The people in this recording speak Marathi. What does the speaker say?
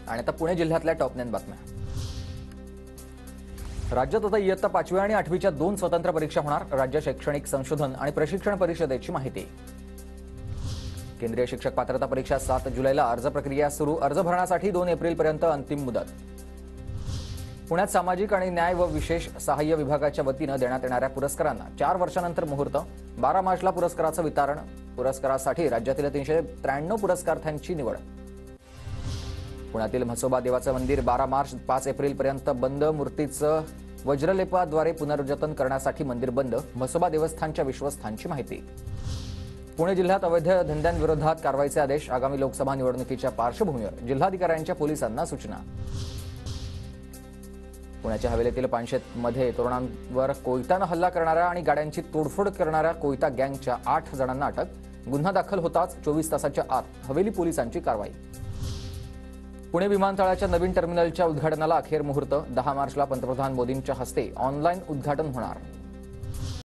आणि आता पुणे जिल्ह्यातल्या टॉप 9 बातम्या। राज्यात आता इयत्ता 5वी आणि 8वीच्या 2 स्वतंत्र परीक्षा होणार। राज्य शैक्षणिक संशोधन आणि प्रशिक्षण परिषदेची माहिती। केंद्रीय शिक्षक पात्रता परीक्षा 7 जुलैला, अर्ज प्रक्रिया सुरू। अर्ज भरण्यासाठी 2 एप्रिलपर्यंत अंतिम मुदत। पुण्यात सामाजिक आणि न्याय व विशेष सहाय्य विभागाच्या वतीने देण्यात येणाऱ्या पुरस्कारांना 4 वर्षांनंतर मुहूर्त। 12 मार्चला पुरस्काराचं वितरण। पुरस्कारासाठी राज्यातील 393 पुरस्कारार्थ्यांची निवड। पुण्यातील म्हसोबा देवाचं मंदिर 12 मार्च 5 एप्रिलपर्यंत बंद। मूर्तीचं वज्रलेपाद्वारे पुनर्जतन करण्यासाठी मंदिर बंद। म्हसोबा देवस्थानच्या विश्वस्तांची माहिती। पुणे जिल्ह्यात अवैध धंद्यांविरोधात कारवाईचे आदेश। आगामी लोकसभा निवडणुकीच्या पार्श्वभूमीवर जिल्हाधिकाऱ्यांच्या पोलिसांना सूचना। पुण्याच्या हवेलीतील पानशेतमध्ये तरुणांवर कोयत्यानं हल्ला करणाऱ्या आणि गाड्यांची तोडफोड करणाऱ्या कोयता गँगच्या 8 जणांना अटक। गुन्हा दाखल होताच 24 तासाच्या आत हवेली पोलिसांची कारवाई। पुणे विमानतळाच्या नवीन टर्मिनलच्या उद्घाटनाला अखेर मुहूर्त। 10 मार्चला पंतप्रधान मोदींच्या हस्ते ऑनलाईन उद्घाटन होणार।